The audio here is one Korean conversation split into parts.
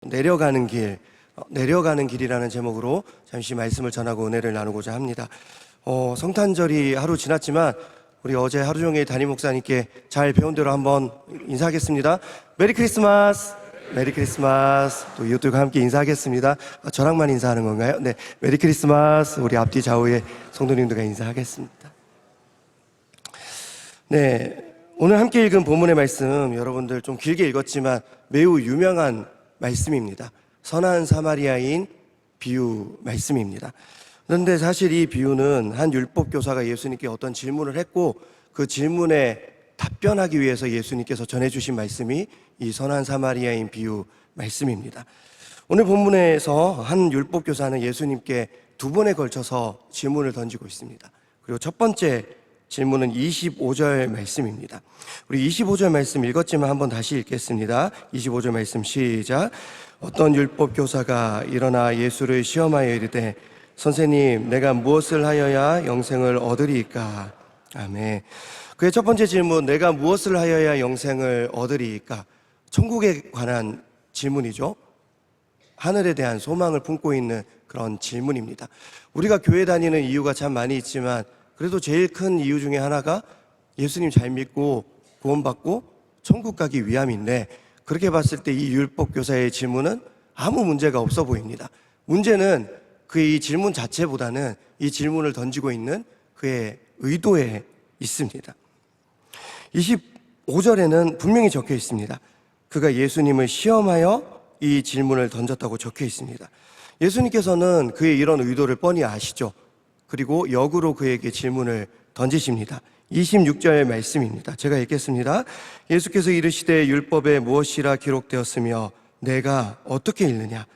내려가는 길, 내려가는 길이라는 제목으로 잠시 말씀을 전하고 은혜를 나누고자 합니다. 성탄절이 하루 지났지만 우리 어제 하루 종일 담임 목사님께 잘 배운 대로 한번 인사하겠습니다. 메리 크리스마스! 메리 크리스마스! 또 이웃들과 함께 인사하겠습니다. 저랑만 인사하는 건가요? 네, 메리 크리스마스! 우리 앞뒤 좌우에 성도님들과 인사하겠습니다. 네, 오늘 함께 읽은 본문의 말씀 여러분들 좀 길게 읽었지만 매우 유명한 말씀입니다. 선한 사마리아인 비유 말씀입니다. 그런데 사실 이 비유는 한 율법교사가 예수님께 어떤 질문을 했고 그 질문에 답변하기 위해서 예수님께서 전해주신 말씀이 이 선한 사마리아인 비유 말씀입니다. 오늘 본문에서 한 율법교사는 예수님께 두 번에 걸쳐서 질문을 던지고 있습니다. 그리고 첫 번째 질문은 25절 말씀입니다. 우리 25절 말씀 읽었지만 한번 다시 읽겠습니다. 25절 말씀 시작. 어떤 율법교사가 일어나 예수를 시험하여 이르되 선생님, 내가 무엇을 하여야 영생을 얻으리이까? 아멘. 그의 첫 번째 질문, 내가 무엇을 하여야 영생을 얻으리이까? 천국에 관한 질문이죠. 하늘에 대한 소망을 품고 있는 그런 질문입니다. 우리가 교회 다니는 이유가 참 많이 있지만 그래도 제일 큰 이유 중에 하나가 예수님 잘 믿고 구원받고 천국 가기 위함인데, 그렇게 봤을 때 이 율법교사의 질문은 아무 문제가 없어 보입니다. 문제는 그의 질문 자체보다는 이 질문을 던지고 있는 그의 의도에 있습니다. 25절에는 분명히 적혀 있습니다. 그가 예수님을 시험하여 이 질문을 던졌다고 적혀 있습니다. 예수님께서는 그의 이런 의도를 뻔히 아시죠. 그리고 역으로 그에게 질문을 던지십니다. 26절 말씀입니다. 제가 읽겠습니다. 예수께서 이르시되 율법에 무엇이라 기록되었으며 내가 어떻게 읽느냐?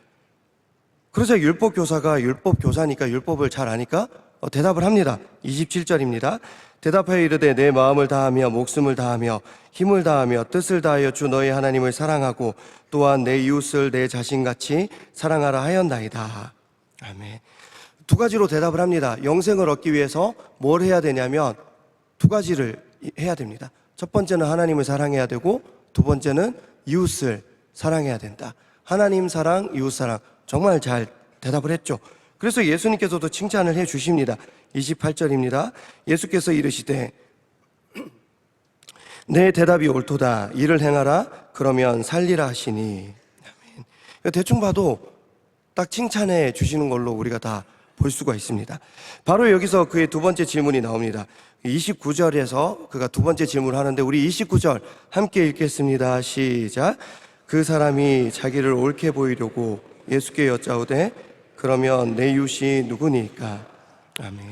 그러자 율법교사가 율법교사니까 율법을 잘 아니까 대답을 합니다. 27절입니다. 대답하여 이르되 내 마음을 다하며 목숨을 다하며 힘을 다하며 뜻을 다하여 주 너희 하나님을 사랑하고 또한 내 이웃을 내 자신같이 사랑하라 하였나이다. 아멘. 두 가지로 대답을 합니다. 영생을 얻기 위해서 뭘 해야 되냐면 두 가지를 해야 됩니다. 첫 번째는 하나님을 사랑해야 되고 두 번째는 이웃을 사랑해야 된다. 하나님 사랑, 이웃 사랑. 정말 잘 대답을 했죠. 그래서 예수님께서도 칭찬을 해 주십니다. 28절입니다. 예수께서 이르시되 내 대답이 옳도다. 이를 행하라. 그러면 살리라 하시니. 아멘. 대충 봐도 딱 칭찬해 주시는 걸로 우리가 다 볼 수가 있습니다. 바로 여기서 그의 두 번째 질문이 나옵니다. 29절에서 그가 두 번째 질문을 하는데 우리 29절 함께 읽겠습니다. 시작. 그 사람이 자기를 옳게 보이려고 예수께 여짜오되 그러면 내 이웃이 누구니까? 아멘.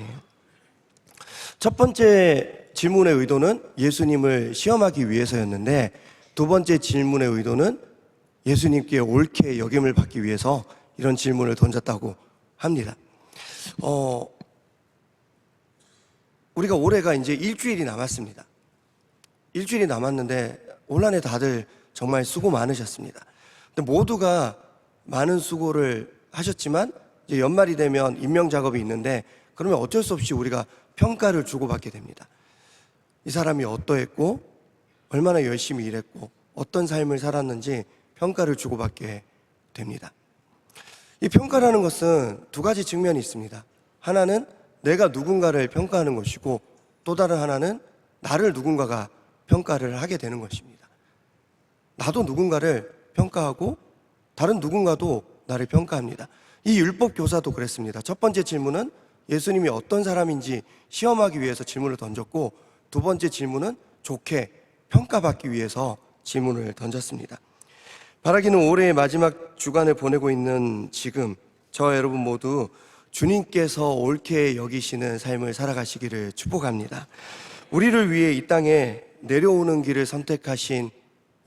첫 번째 질문의 의도는 예수님을 시험하기 위해서였는데 두 번째 질문의 의도는 예수님께 옳게 여김을 받기 위해서 이런 질문을 던졌다고 합니다. 우리가 올해가 이제 일주일이 남았습니다. 일주일이 남았는데 올 한 해 다들 정말 수고 많으셨습니다. 근데 모두가 많은 수고를 하셨지만 이제 연말이 되면 임명 작업이 있는데 그러면 어쩔 수 없이 우리가 평가를 주고받게 됩니다. 이 사람이 어떠했고 얼마나 열심히 일했고 어떤 삶을 살았는지 평가를 주고받게 됩니다. 이 평가라는 것은 두 가지 측면이 있습니다. 하나는 내가 누군가를 평가하는 것이고 또 다른 하나는 나를 누군가가 평가를 하게 되는 것입니다. 나도 누군가를 평가하고 다른 누군가도 나를 평가합니다. 이 율법 교사도 그랬습니다. 첫 번째 질문은 예수님이 어떤 사람인지 시험하기 위해서 질문을 던졌고 두 번째 질문은 좋게 평가받기 위해서 질문을 던졌습니다. 바라기는 올해의 마지막 주간을 보내고 있는 지금 저와 여러분 모두 주님께서 옳게 여기시는 삶을 살아가시기를 축복합니다. 우리를 위해 이 땅에 내려오는 길을 선택하신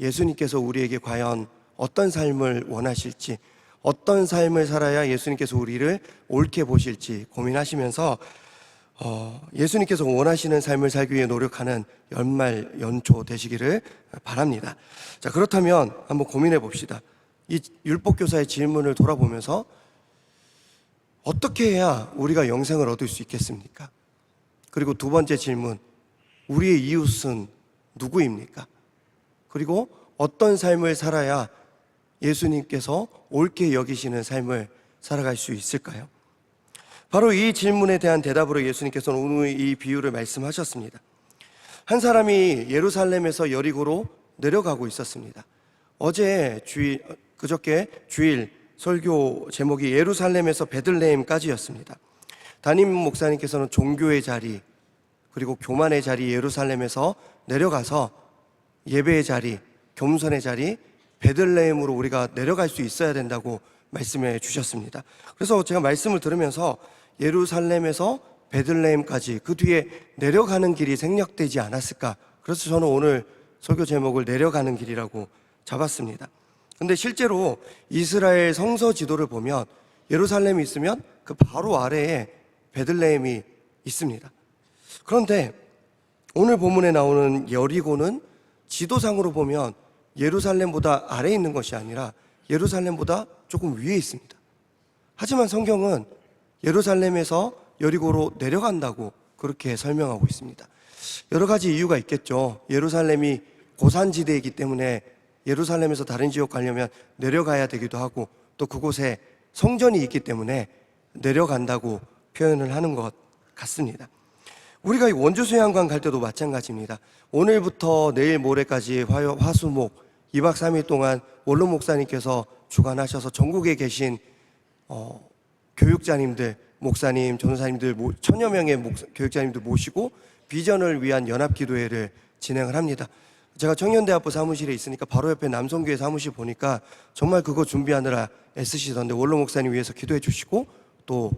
예수님께서 우리에게 과연 어떤 삶을 원하실지, 어떤 삶을 살아야 예수님께서 우리를 옳게 보실지 고민하시면서 예수님께서 원하시는 삶을 살기 위해 노력하는 연말 연초 되시기를 바랍니다. 자, 그렇다면 한번 고민해 봅시다. 이 율법교사의 질문을 돌아보면서 어떻게 해야 우리가 영생을 얻을 수 있겠습니까? 그리고 두 번째 질문, 우리의 이웃은 누구입니까? 그리고 어떤 삶을 살아야 예수님께서 옳게 여기시는 삶을 살아갈 수 있을까요? 바로 이 질문에 대한 대답으로 예수님께서는 오늘 이 비유를 말씀하셨습니다. 한 사람이 예루살렘에서 여리고로 내려가고 있었습니다. 그저께 주일 설교 제목이 예루살렘에서 베들레헴까지였습니다. 담임 목사님께서는 종교의 자리, 그리고 교만의 자리 예루살렘에서 내려가서 예배의 자리, 겸손의 자리 베들레헴으로 우리가 내려갈 수 있어야 된다고 말씀해 주셨습니다. 그래서 제가 말씀을 들으면서 예루살렘에서 베들레헴까지 그 뒤에 내려가는 길이 생략되지 않았을까? 그래서 저는 오늘 설교 제목을 내려가는 길이라고 잡았습니다. 근데 실제로 이스라엘 성서 지도를 보면 예루살렘이 있으면 그 바로 아래에 베들레헴이 있습니다. 그런데 오늘 본문에 나오는 여리고는 지도상으로 보면 예루살렘보다 아래에 있는 것이 아니라 예루살렘보다 조금 위에 있습니다. 하지만 성경은 예루살렘에서 여리고로 내려간다고 그렇게 설명하고 있습니다. 여러 가지 이유가 있겠죠. 예루살렘이 고산지대이기 때문에 예루살렘에서 다른 지역 가려면 내려가야 되기도 하고, 또 그곳에 성전이 있기 때문에 내려간다고 표현을 하는 것 같습니다. 우리가 원주수양관 갈 때도 마찬가지입니다. 오늘부터 내일 모레까지 화수목 2박 3일 동안 원로 목사님께서 주관하셔서 전국에 계신 교육자님들, 목사님, 전도사님들, 천여 명의 교육자님들 모시고 비전을 위한 연합기도회를 진행을 합니다. 제가 청년대학부 사무실에 있으니까 바로 옆에 남성교회 사무실 보니까 정말 그거 준비하느라 애쓰시던데 원로 목사님 위해서 기도해 주시고, 또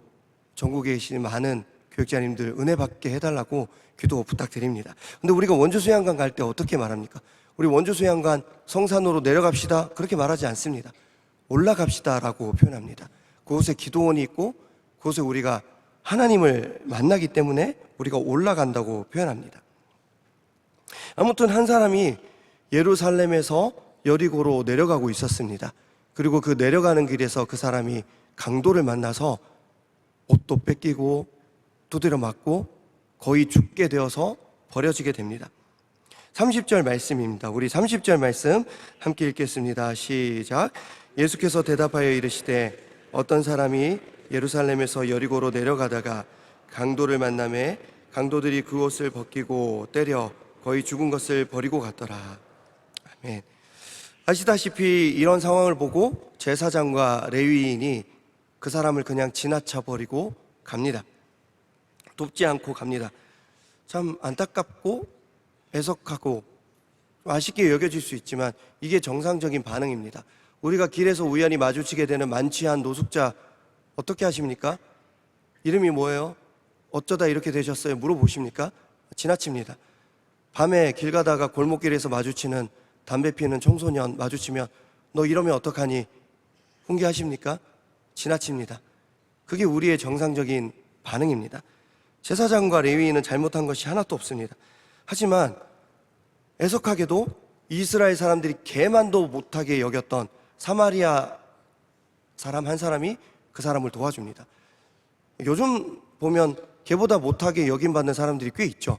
전국에 계신 많은 교육자님들 은혜 받게 해달라고 기도 부탁드립니다. 근데 우리가 원주수양관 갈 때 어떻게 말합니까? 우리 원주수양관 성산으로 내려갑시다, 그렇게 말하지 않습니다. 올라갑시다라고 표현합니다. 그곳에 기도원이 있고 그곳에 우리가 하나님을 만나기 때문에 우리가 올라간다고 표현합니다. 아무튼 한 사람이 예루살렘에서 여리고로 내려가고 있었습니다. 그리고 그 내려가는 길에서 그 사람이 강도를 만나서 옷도 뺏기고 두드려 맞고 거의 죽게 되어서 버려지게 됩니다. 30절 말씀입니다. 우리 30절 말씀 함께 읽겠습니다. 시작. 예수께서 대답하여 이르시되 어떤 사람이 예루살렘에서 여리고로 내려가다가 강도를 만나매 강도들이 그 옷을 벗기고 때려 거의 죽은 것을 버리고 갔더라. 아멘. 아시다시피 이런 상황을 보고 제사장과 레위인이 그 사람을 그냥 지나쳐 버리고 갑니다. 돕지 않고 갑니다. 참 안타깝고 애석하고 아쉽게 여겨질 수 있지만 이게 정상적인 반응입니다. 우리가 길에서 우연히 마주치게 되는 만취한 노숙자 어떻게 하십니까? 이름이 뭐예요? 어쩌다 이렇게 되셨어요? 물어보십니까? 지나칩니다. 밤에 길 가다가 골목길에서 마주치는 담배 피우는 청소년 마주치면 너 이러면 어떡하니? 훈계하십니까? 지나칩니다. 그게 우리의 정상적인 반응입니다. 제사장과 레위인은 잘못한 것이 하나도 없습니다. 하지만 애석하게도 이스라엘 사람들이 개만도 못하게 여겼던 사마리아 사람 한 사람이 그 사람을 도와줍니다. 요즘 보면 개보다 못하게 여김받는 사람들이 꽤 있죠.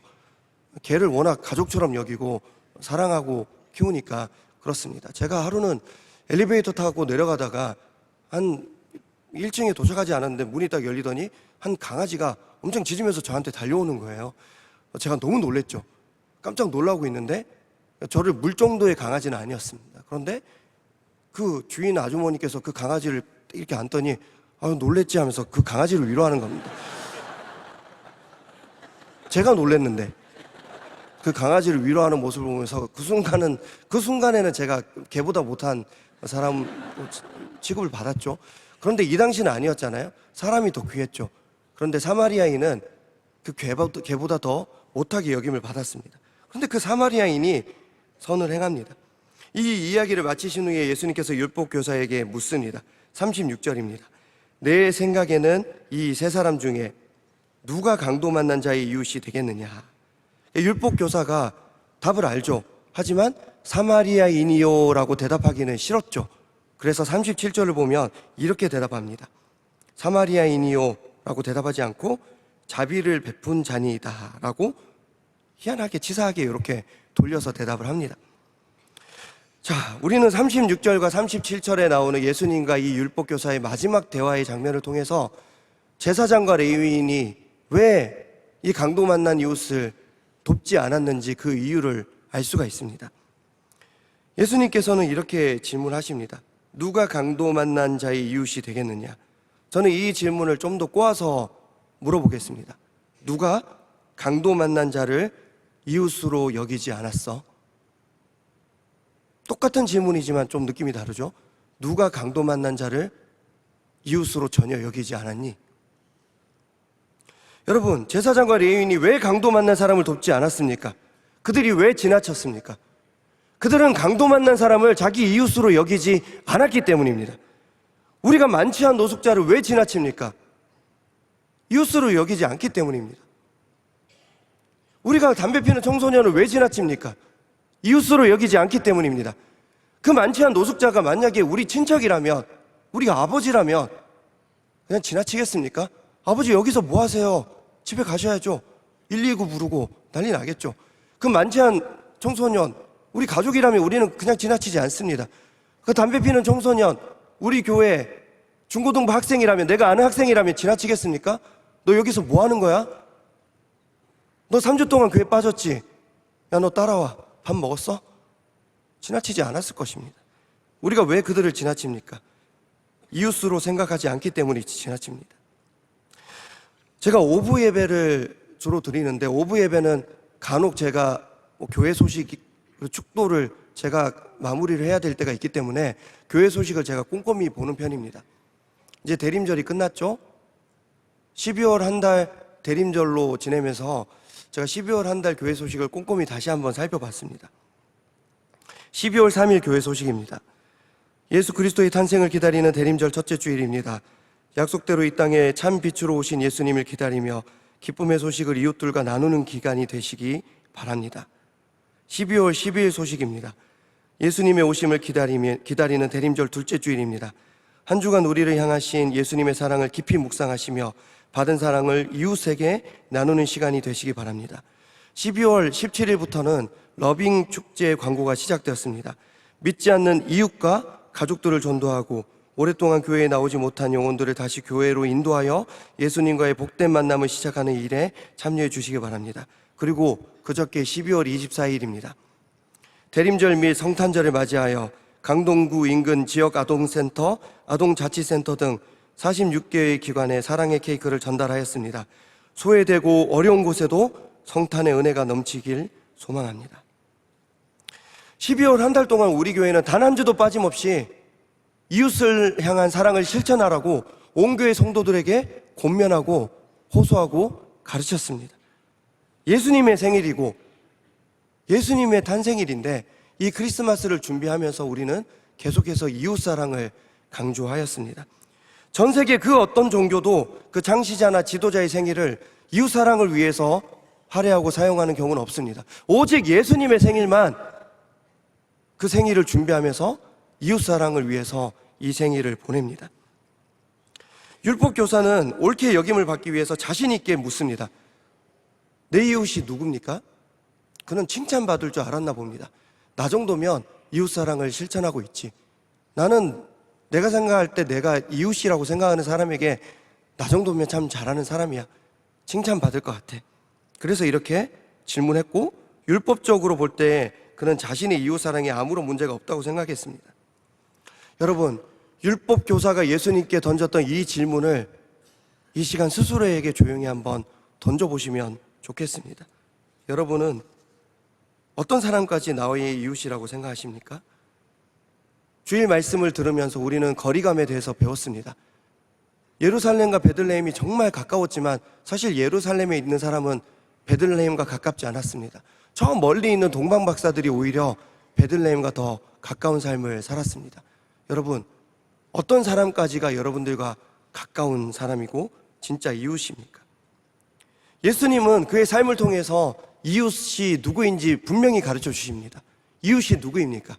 개를 워낙 가족처럼 여기고 사랑하고 키우니까 그렇습니다. 제가 하루는 엘리베이터 타고 내려가다가 한 1층에 도착하지 않았는데 문이 딱 열리더니 한 강아지가 엄청 짖으면서 저한테 달려오는 거예요. 제가 너무 놀랬죠. 깜짝 놀라고 있는데 저를 물 정도의 강아지는 아니었습니다. 그런데 그 주인 아주머니께서 그 강아지를 이렇게 안더니 놀랬지 하면서 그 강아지를 위로하는 겁니다. 제가 놀랬는데 그 강아지를 위로하는 모습을 보면서 그 순간에는 제가 개보다 못한 사람 취급을 받았죠. 그런데 이 당시는 아니었잖아요. 사람이 더 귀했죠. 그런데 사마리아인은 그 개보다 더 못하게 여김을 받았습니다. 그런데 그 사마리아인이 선을 행합니다. 이 이야기를 마치신 후에 예수님께서 율법교사에게 묻습니다. 36절입니다. 내 생각에는 이 세 사람 중에 누가 강도 만난 자의 이웃이 되겠느냐? 율법교사가 답을 알죠. 하지만 사마리아인이요 라고 대답하기는 싫었죠. 그래서 37절을 보면 이렇게 대답합니다. 사마리아인이요 라고 대답하지 않고 자비를 베푼 자니이다 라고 희한하게 치사하게 이렇게 돌려서 대답을 합니다. 자, 우리는 36절과 37절에 나오는 예수님과 이 율법교사의 마지막 대화의 장면을 통해서 제사장과 레위인이 왜 이 강도 만난 이웃을 돕지 않았는지 그 이유를 알 수가 있습니다. 예수님께서는 이렇게 질문하십니다. 누가 강도 만난 자의 이웃이 되겠느냐? 저는 이 질문을 좀 더 꼬아서 물어보겠습니다. 누가 강도 만난 자를 이웃으로 여기지 않았어? 똑같은 질문이지만 좀 느낌이 다르죠? 누가 강도 만난 자를 이웃으로 전혀 여기지 않았니? 여러분, 제사장과 레위인이 왜 강도 만난 사람을 돕지 않았습니까? 그들이 왜 지나쳤습니까? 그들은 강도 만난 사람을 자기 이웃으로 여기지 않았기 때문입니다. 우리가 만취한 노숙자를 왜 지나칩니까? 이웃으로 여기지 않기 때문입니다. 우리가 담배 피는 청소년을 왜 지나칩니까? 이웃으로 여기지 않기 때문입니다. 그 만취한 노숙자가 만약에 우리 친척이라면, 우리 아버지라면 그냥 지나치겠습니까? 아버지 여기서 뭐 하세요? 집에 가셔야죠. 119 부르고 난리 나겠죠. 그 만취한 청소년, 우리 가족이라면 우리는 그냥 지나치지 않습니다. 그 담배 피는 청소년, 우리 교회 중고등부 학생이라면, 내가 아는 학생이라면 지나치겠습니까? 너 여기서 뭐 하는 거야? 너 3주 동안 교회 빠졌지? 야, 너 따라와. 밥 먹었어? 지나치지 않았을 것입니다. 우리가 왜 그들을 지나칩니까? 이웃으로 생각하지 않기 때문에 지나칩니다. 제가 오부 예배를 주로 드리는데, 오부 예배는 간혹 제가 교회 소식, 축도를 제가 마무리를 해야 될 때가 있기 때문에 교회 소식을 제가 꼼꼼히 보는 편입니다. 이제 대림절이 끝났죠? 12월 한 달 대림절로 지내면서 제가 12월 한 달 교회 소식을 꼼꼼히 다시 한번 살펴봤습니다. 12월 3일 교회 소식입니다. 예수 그리스도의 탄생을 기다리는 대림절 첫째 주일입니다. 약속대로 이 땅에 참 빛으로 오신 예수님을 기다리며 기쁨의 소식을 이웃들과 나누는 기간이 되시기 바랍니다. 12월 12일 소식입니다. 예수님의 오심을 기다리는 대림절 둘째 주일입니다. 한 주간 우리를 향하신 예수님의 사랑을 깊이 묵상하시며 받은 사랑을 이웃에게 나누는 시간이 되시기 바랍니다. 12월 17일부터는 러빙 축제 광고가 시작되었습니다. 믿지 않는 이웃과 가족들을 전도하고 오랫동안 교회에 나오지 못한 영혼들을 다시 교회로 인도하여 예수님과의 복된 만남을 시작하는 일에 참여해 주시기 바랍니다. 그리고 그저께 12월 24일입니다. 대림절 및 성탄절을 맞이하여 강동구 인근 지역 아동센터, 아동자치센터 등 46개의 기관에 사랑의 케이크를 전달하였습니다. 소외되고 어려운 곳에도 성탄의 은혜가 넘치길 소망합니다. 12월 한 달 동안 우리 교회는 단 한 주도 빠짐없이 이웃을 향한 사랑을 실천하라고 온 교회 성도들에게 권면하고 호소하고 가르쳤습니다. 예수님의 생일이고 예수님의 탄생일인데 이 크리스마스를 준비하면서 우리는 계속해서 이웃 사랑을 강조하였습니다. 전 세계 그 어떤 종교도 그 창시자나 지도자의 생일을 이웃 사랑을 위해서 할애하고 사용하는 경우는 없습니다. 오직 예수님의 생일만 그 생일을 준비하면서 이웃 사랑을 위해서 이 생일을 보냅니다. 율법 교사는 옳게 여김을 받기 위해서 자신 있게 묻습니다. 내 이웃이 누굽니까? 그는 칭찬받을 줄 알았나 봅니다. 나 정도면 이웃 사랑을 실천하고 있지. 나는 내가 생각할 때 내가 이웃이라고 생각하는 사람에게 나 정도면 참 잘하는 사람이야. 칭찬받을 것 같아. 그래서 이렇게 질문했고 율법적으로 볼 때 그는 자신의 이웃 사랑에 아무런 문제가 없다고 생각했습니다. 여러분, 율법 교사가 예수님께 던졌던 이 질문을 이 시간 스스로에게 조용히 한번 던져보시면 좋겠습니다. 여러분은 어떤 사람까지 나의 이웃이라고 생각하십니까? 주일 말씀을 들으면서 우리는 거리감에 대해서 배웠습니다. 예루살렘과 베들레헴이 정말 가까웠지만 사실 예루살렘에 있는 사람은 베들레헴과 가깝지 않았습니다. 저 멀리 있는 동방 박사들이 오히려 베들레헴과 더 가까운 삶을 살았습니다. 여러분, 어떤 사람까지가 여러분들과 가까운 사람이고 진짜 이웃입니까? 예수님은 그의 삶을 통해서 이웃이 누구인지 분명히 가르쳐 주십니다. 이웃이 누구입니까?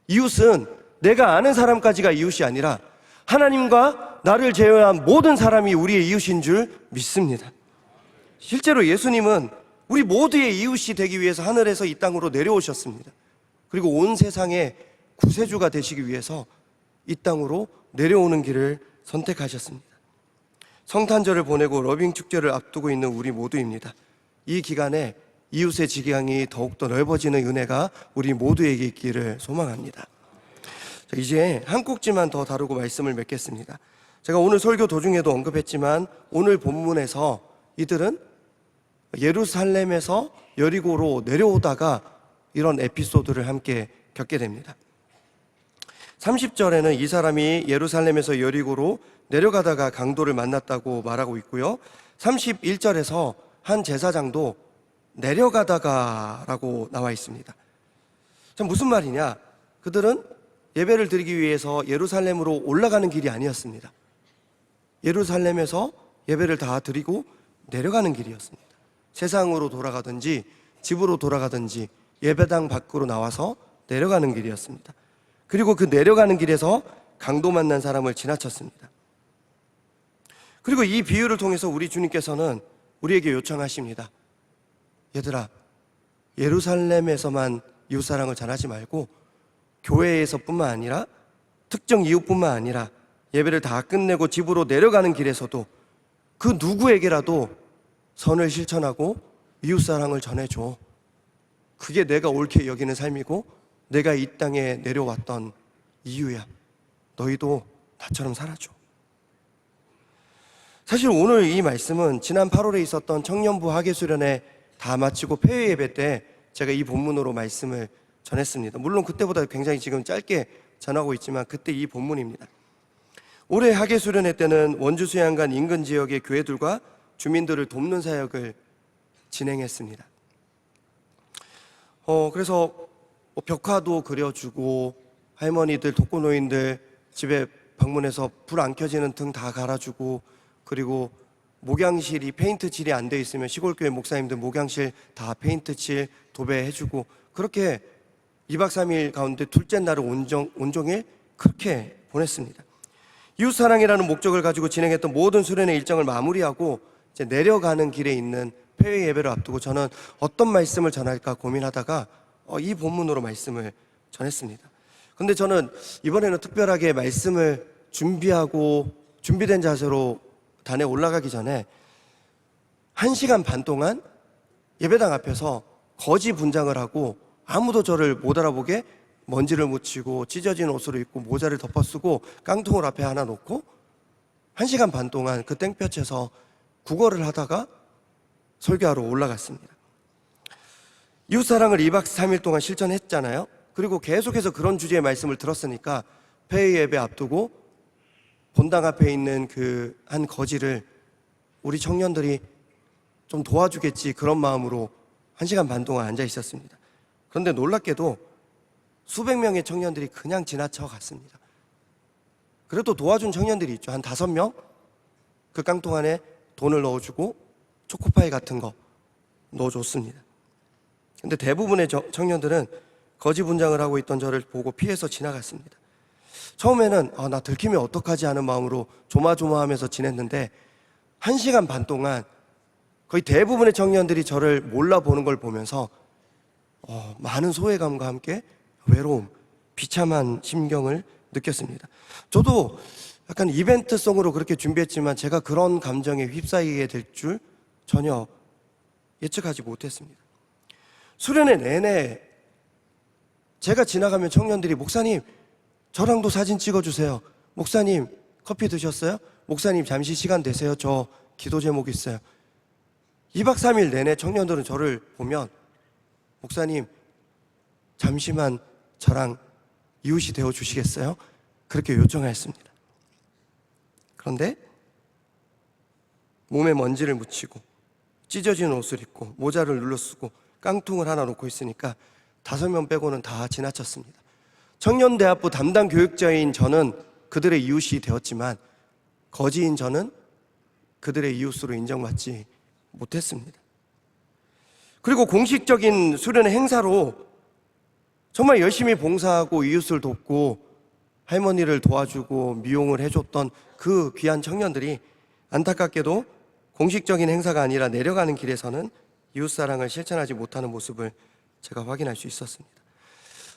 이웃은 내가 아는 사람까지가 이웃이 아니라 하나님과 나를 제외한 모든 사람이 우리의 이웃인 줄 믿습니다. 실제로 예수님은 우리 모두의 이웃이 되기 위해서 하늘에서 이 땅으로 내려오셨습니다. 그리고 온 세상의 구세주가 되시기 위해서 이 땅으로 내려오는 길을 선택하셨습니다. 성탄절을 보내고 러빙 축제를 앞두고 있는 우리 모두입니다. 이 기간에 이웃의 지경이 더욱더 넓어지는 은혜가 우리 모두에게 있기를 소망합니다. 이제 한 꼭지만 더 다루고 말씀을 맺겠습니다. 제가 오늘 설교 도중에도 언급했지만 오늘 본문에서 이들은 예루살렘에서 여리고로 내려오다가 이런 에피소드를 함께 겪게 됩니다. 30절에는 이 사람이 예루살렘에서 여리고로 내려가다가 강도를 만났다고 말하고 있고요. 31절에서 한 제사장도 내려가다가 라고 나와 있습니다. 자, 무슨 말이냐? 그들은 예배를 드리기 위해서 예루살렘으로 올라가는 길이 아니었습니다. 예루살렘에서 예배를 다 드리고 내려가는 길이었습니다. 세상으로 돌아가든지 집으로 돌아가든지 예배당 밖으로 나와서 내려가는 길이었습니다. 그리고 그 내려가는 길에서 강도 만난 사람을 지나쳤습니다. 그리고 이 비유를 통해서 우리 주님께서는 우리에게 요청하십니다. 얘들아, 예루살렘에서만 이웃사랑을 전하지 말고 교회에서뿐만 아니라 특정 이웃뿐만 아니라 예배를 다 끝내고 집으로 내려가는 길에서도 그 누구에게라도 선을 실천하고 이웃사랑을 전해줘. 그게 내가 옳게 여기는 삶이고 내가 이 땅에 내려왔던 이유야. 너희도 나처럼 살아줘. 사실 오늘 이 말씀은 지난 8월에 있었던 청년부 학예수련회 다 마치고 폐회 예배 때 제가 이 본문으로 말씀을 전했습니다. 물론 그때보다 굉장히 지금 짧게 전하고 있지만 그때 이 본문입니다. 올해 학예수련회 때는 원주 수양관 인근 지역의 교회들과 주민들을 돕는 사역을 진행했습니다. 그래서 벽화도 그려주고 할머니들, 독거노인들 집에 방문해서 불 안 켜지는 등 다 갈아주고, 그리고 목양실이 페인트 칠이 안 돼 있으면 시골교회 목사님들 목양실 다 페인트 칠 도배해주고, 그렇게 2박 3일 가운데 둘째 날을 온종일 그렇게 보냈습니다. 이웃사랑이라는 목적을 가지고 진행했던 모든 수련회 일정을 마무리하고 이제 내려가는 길에 있는 폐회 예배를 앞두고 저는 어떤 말씀을 전할까 고민하다가 이 본문으로 말씀을 전했습니다. 그런데 저는 이번에는 특별하게 말씀을 준비하고 준비된 자세로 단에 올라가기 전에 1시간 반 동안 예배당 앞에서 거지 분장을 하고 아무도 저를 못 알아보게 먼지를 묻히고 찢어진 옷을 입고 모자를 덮어 쓰고 깡통을 앞에 하나 놓고 1시간 반 동안 그 땡볕에서 국어를 하다가 설교하러 올라갔습니다. 이웃사랑을 2박 3일 동안 실천했잖아요. 그리고 계속해서 그런 주제의 말씀을 들었으니까 폐회 예배 앞두고 본당 앞에 있는 그 한 거지를 우리 청년들이 좀 도와주겠지, 그런 마음으로 1시간 반 동안 앉아 있었습니다. 그런데 놀랍게도 수백 명의 청년들이 그냥 지나쳐 갔습니다. 그래도 도와준 청년들이 있죠. 한 5명 그 깡통 안에 돈을 넣어주고 초코파이 같은 거 넣어줬습니다. 근데 대부분의 청년들은 거지 분장을 하고 있던 저를 보고 피해서 지나갔습니다. 처음에는 나 들키면 어떡하지 하는 마음으로 조마조마하면서 지냈는데 1시간 반 동안 거의 대부분의 청년들이 저를 몰라보는 걸 보면서 많은 소외감과 함께 외로움, 비참한 심경을 느꼈습니다. 저도 약간 이벤트성으로 그렇게 준비했지만 제가 그런 감정에 휩싸이게 될 줄 전혀 예측하지 못했습니다. 수련회 내내 제가 지나가면 청년들이 목사님 저랑도 사진 찍어주세요. 목사님 커피 드셨어요? 목사님 잠시 시간 되세요? 저 기도 제목 있어요. 2박 3일 내내 청년들은 저를 보면 목사님 잠시만 저랑 이웃이 되어 주시겠어요? 그렇게 요청하였습니다. 그런데 몸에 먼지를 묻히고 찢어진 옷을 입고 모자를 눌러 쓰고 깡통을 하나 놓고 있으니까 5명 빼고는 다 지나쳤습니다. 청년대학부 담당 교육자인 저는 그들의 이웃이 되었지만 거지인 저는 그들의 이웃으로 인정받지 못했습니다. 그리고 공식적인 수련회 행사로 정말 열심히 봉사하고 이웃을 돕고 할머니를 도와주고 미용을 해줬던 그 귀한 청년들이 안타깝게도 공식적인 행사가 아니라 내려가는 길에서는 이웃사랑을 실천하지 못하는 모습을 제가 확인할 수 있었습니다.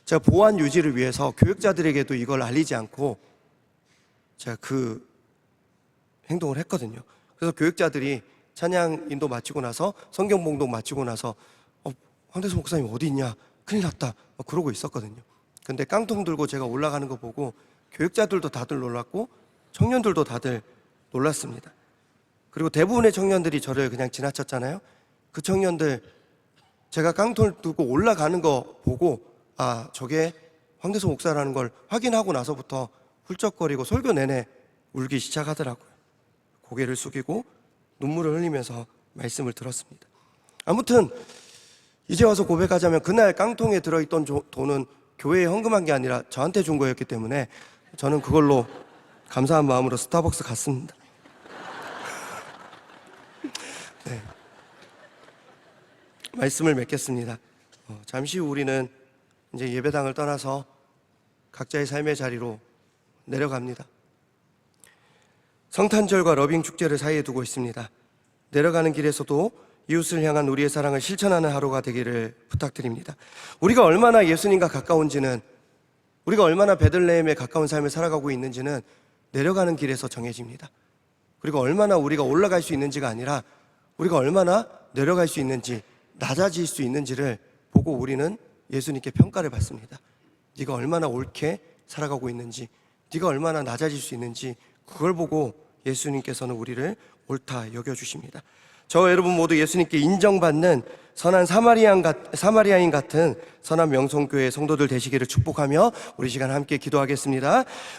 제가 보안 유지를 위해서 교육자들에게도 이걸 알리지 않고 제가 그 행동을 했거든요. 그래서 교육자들이 찬양 인도 마치고 나서 성경 봉독 마치고 나서 황대수 목사님 어디 있냐? 큰일 났다. 막 그러고 있었거든요. 근데 깡통 들고 제가 올라가는 거 보고 교육자들도 다들 놀랐고 청년들도 다들 놀랐습니다. 그리고 대부분의 청년들이 저를 그냥 지나쳤잖아요. 그 청년들 제가 깡통을 들고 올라가는 거 보고 저게 황대수 목사라는 걸 확인하고 나서부터 훌쩍거리고 설교 내내 울기 시작하더라고요. 고개를 숙이고 눈물을 흘리면서 말씀을 들었습니다. 아무튼 이제 와서 고백하자면 그날 깡통에 들어있던 돈은 교회에 헌금한 게 아니라 저한테 준 거였기 때문에 저는 그걸로 감사한 마음으로 스타벅스 갔습니다. 네. 말씀을 맺겠습니다. 잠시 후 우리는 이제 예배당을 떠나서 각자의 삶의 자리로 내려갑니다. 성탄절과 러빙 축제를 사이에 두고 있습니다. 내려가는 길에서도 이웃을 향한 우리의 사랑을 실천하는 하루가 되기를 부탁드립니다. 우리가 얼마나 예수님과 가까운지는, 우리가 얼마나 베들레헴에 가까운 삶을 살아가고 있는지는 내려가는 길에서 정해집니다. 그리고 얼마나 우리가 올라갈 수 있는지가 아니라 우리가 얼마나 내려갈 수 있는지, 낮아질 수 있는지를 보고 우리는 예수님께 평가를 받습니다. 네가 얼마나 옳게 살아가고 있는지, 네가 얼마나 낮아질 수 있는지, 그걸 보고 예수님께서는 우리를 옳다 여겨주십니다. 저와 여러분 모두 예수님께 인정받는 선한 사마리아인 같은 선한 명성교회 성도들 되시기를 축복하며 우리 시간 함께 기도하겠습니다.